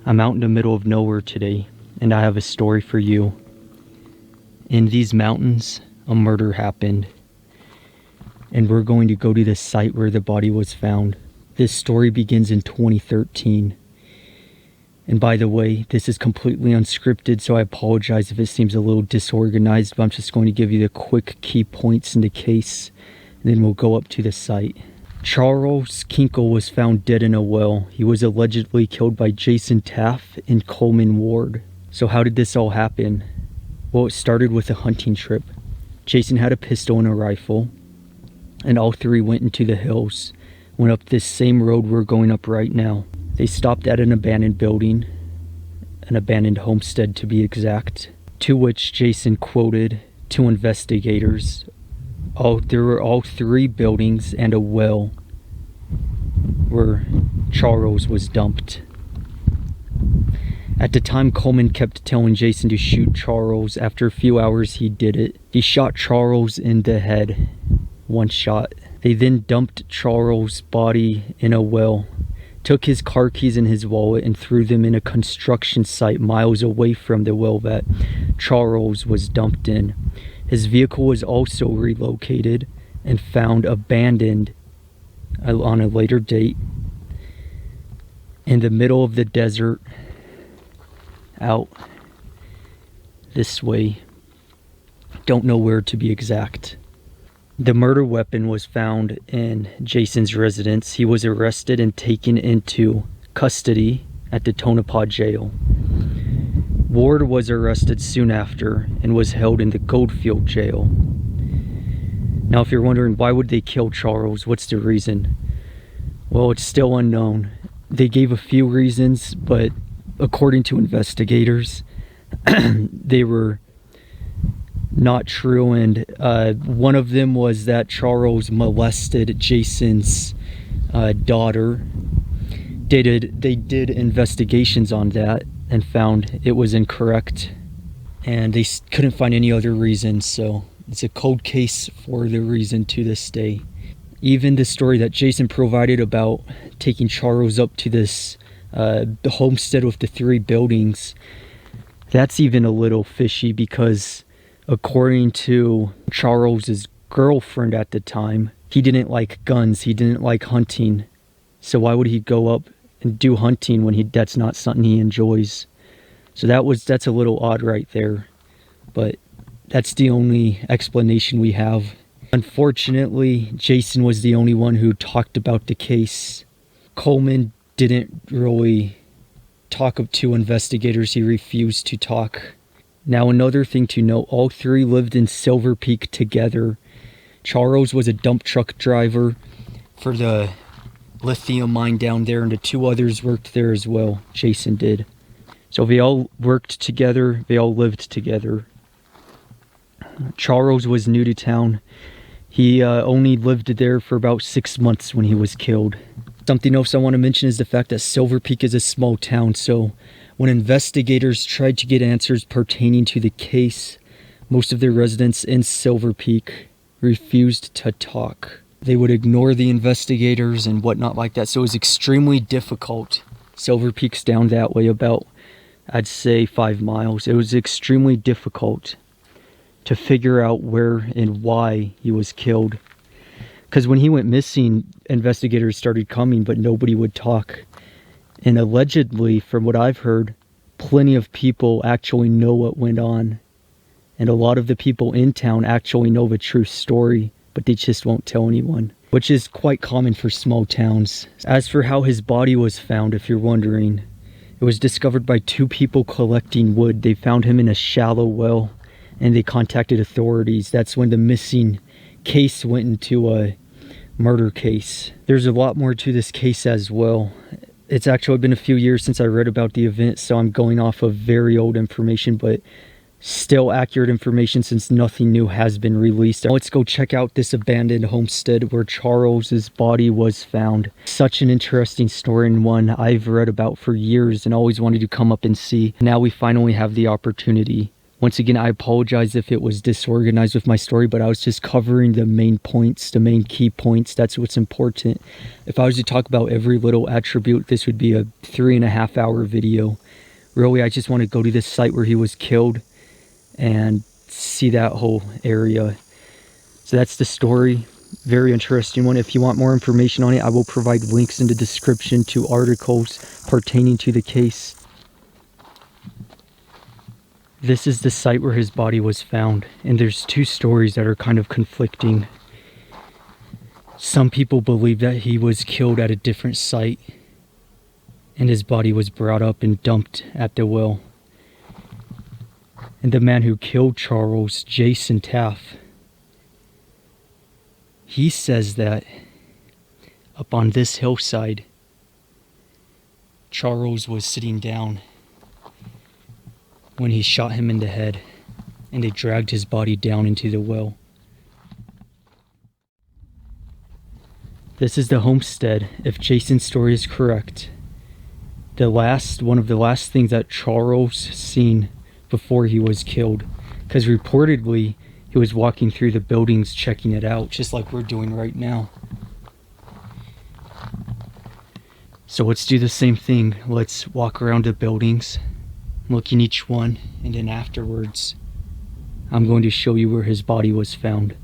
I'm out in the middle of nowhere today, and I have a story for you. In these mountains, a murder happened, and we're going to go to the site where the body was found. This story begins in 2013. And by the way, this is completely unscripted, so I apologize if it seems a little disorganized, but I'm just going to give you the quick key points in the case, and then we'll go up to the site. Charles Kinkel was found dead in a well. He was allegedly killed by Jason Taff in Coleman Ward. So how did this all happen? Well, it started with a hunting trip. Jason had a pistol and a rifle, and all three went into the hills, went up this same road we're going up right now. They stopped at an abandoned building, an abandoned homestead to be exact, to which Jason quoted to investigators. There were all three buildings and a well where Charles was dumped. At the time, Coleman kept telling Jason to shoot Charles. After a few hours, he did it. He shot Charles in the head. One shot. They then dumped Charles' body in a well, took his car keys and his wallet, and threw them in a construction site miles away from the well that Charles was dumped in. His vehicle was also relocated and found abandoned on a later date in the middle of the desert out this way. Don't know where to be exact. The murder weapon was found in Jason's residence. He was arrested and taken into custody at the Tonopah jail. Ward was arrested soon after and was held in the Goldfield jail. Now, if you're wondering why would they kill Charles, what's the reason? Well, it's still unknown. They gave a few reasons, but according to investigators, they were not true, and one of them was that Charles molested Jason's daughter. They did investigations on that and found it was incorrect, and they couldn't find any other reason, so it's a cold case for the reason to this day. Even the story that Jason provided about taking Charles up to this the homestead with the three buildings, that's even a little fishy, because according to Charles's girlfriend at the time, he didn't like guns, he didn't like hunting. So why would he go up and do hunting when that's not something he enjoys? So that's a little odd right there. But that's the only explanation we have. Unfortunately, Jason was the only one who talked about the case. Coleman didn't really talk to investigators. He refused to talk. Now, another thing to note, all three lived in Silver Peak together. Charles was a dump truck driver for the lithium mine down there, and the two others worked there as well. Jason did. So they all worked together. They all lived together. Charles was new to town. He only lived there for about 6 months when he was killed. Something else I want to mention is the fact that Silver Peak is a small town, so when investigators tried to get answers pertaining to the case, most of the residents in Silver Peak refused to talk. They would ignore the investigators and whatnot like that, so it was extremely difficult. Silver Peak's down that way about, I'd say, 5 miles. It was extremely difficult to figure out where and why he was killed. Because when he went missing, investigators started coming, but nobody would talk. And allegedly, from what I've heard, plenty of people actually know what went on. And a lot of the people in town actually know the true story, but they just won't tell anyone, which is quite common for small towns. As for how his body was found, if you're wondering, it was discovered by 2 people collecting wood. They found him in a shallow well, and they contacted authorities. That's when the missing case went into a murder case. There's a lot more to this case as well. It's actually been a few years since I read about the event, so I'm going off of very old information, but still accurate information since nothing new has been released. Now let's go check out this abandoned homestead where Charles's body was found. Such an interesting story, and one I've read about for years and always wanted to come up and see. Now we finally have the opportunity. Once again, I apologize if it was disorganized with my story, but I was just covering the main points, the main key points. That's what's important. If I was to talk about every little attribute, this would be a 3.5 hour video. Really, I just want to go to this site where he was killed and see that whole area. So that's the story. Very interesting one. If you want more information on it, I will provide links in the description to articles pertaining to the case. This is the site where his body was found, and there's two stories that are kind of conflicting. Some people believe that he was killed at a different site, and his body was brought up and dumped at the well. And the man who killed Charles, Jason Taff, he says that up on this hillside, Charles was sitting down when he shot him in the head, and they dragged his body down into the well. This is the homestead, if Jason's story is correct. One of the last things that Charles seen before he was killed, because reportedly he was walking through the buildings checking it out, just like we're doing right now. So let's do the same thing. Let's walk around the buildings, look in each one, and then afterwards I'm going to show you where his body was found.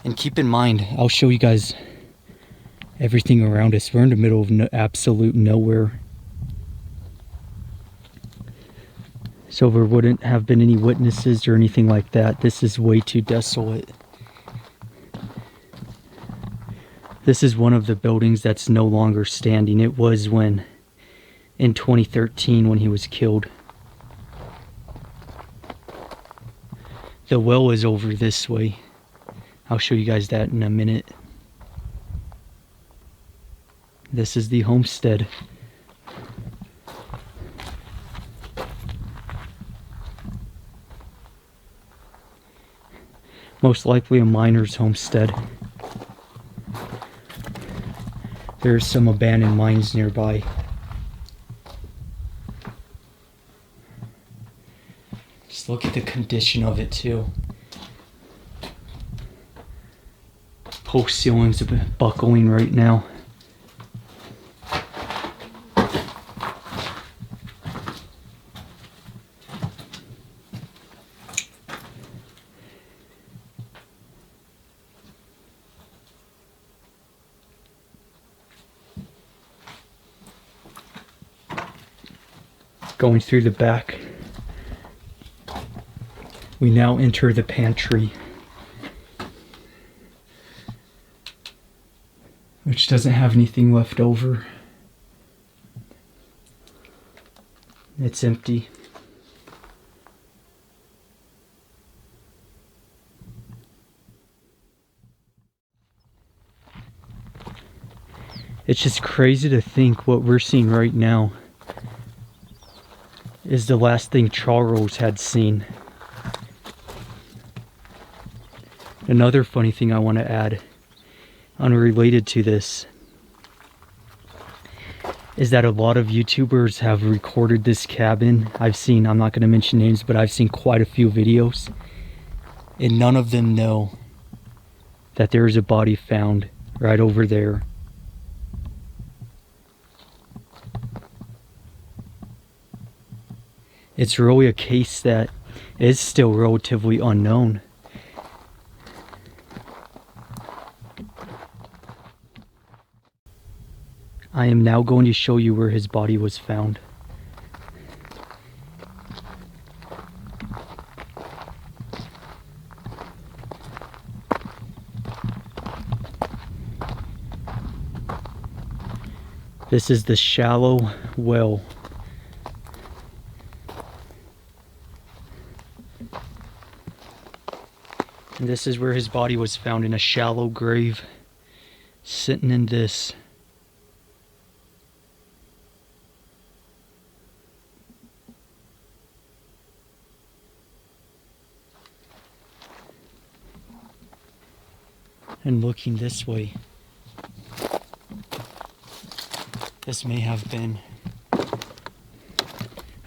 And keep in mind, I'll show you guys everything around us. We're in the middle of absolute nowhere. So there wouldn't have been any witnesses or anything like that. This is way too desolate. This is one of the buildings that's no longer standing. It was in 2013 when he was killed. The well is over this way. I'll show you guys that in a minute. This is the homestead. Most likely a miner's homestead. There's some abandoned mines nearby. Just look at the condition of it too. Post ceiling's a bit buckling right now. Going through the back, we now enter the pantry, which doesn't have anything left over. It's empty. It's just crazy to think what we're seeing right now is the last thing Charles had seen. Another funny thing I want to add, unrelated to this, is that a lot of YouTubers have recorded this cabin. I'm not going to mention names, but I've seen quite a few videos, and none of them know that there is a body found right over there. It's really a case that is still relatively unknown. I am now going to show you where his body was found. This is the shallow well. And this is where his body was found, in a shallow grave, sitting in this. And looking this way, this may have been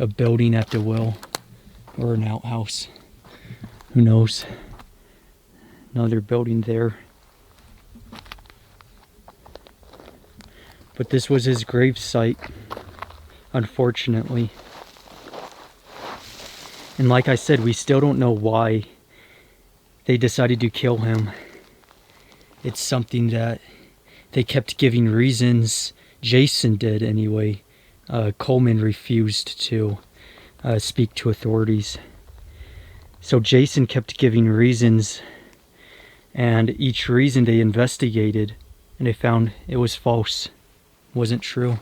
a building at the well, or an outhouse. Who knows? Another building there. But this was his grave site, unfortunately. And like I said, we still don't know why they decided to kill him. It's something that they kept giving reasons. Jason did anyway. Coleman refused to speak to authorities. So Jason kept giving reasons, and each reason they investigated, and they found it was false, wasn't true.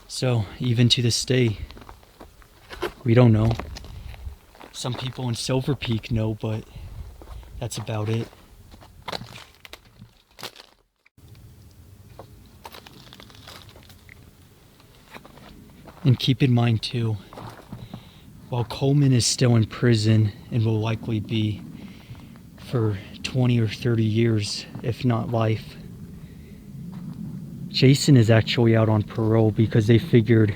So even to this day, we don't know. Some people in Silver Peak know, but that's about it. And keep in mind too, while Coleman is still in prison and will likely be for 20 or 30 years, if not life, Jason is actually out on parole because they figured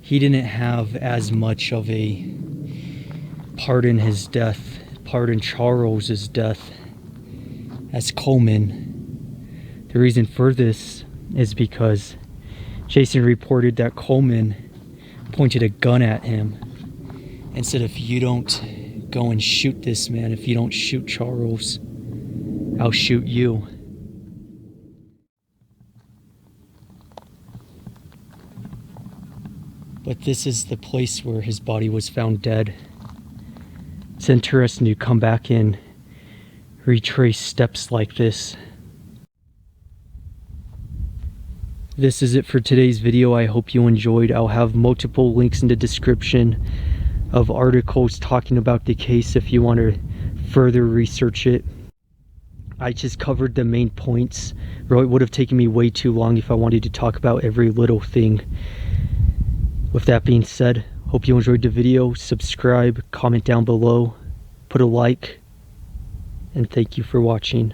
he didn't have as much of a part in his death, part in Charles's death, as Coleman. The reason for this is because Jason reported that Coleman pointed a gun at him and said, if you don't go and shoot this man, if you don't shoot Charles, I'll shoot you. But this is the place where his body was found dead. It's interesting to come back and retrace steps like this. This is it for today's video. I hope you enjoyed. I'll have multiple links in the description of articles talking about the case if you want to further research it. I just covered the main points. It would have taken me way too long if I wanted to talk about every little thing. With that being said, hope you enjoyed the video. Subscribe, comment down below, put a like, and thank you for watching.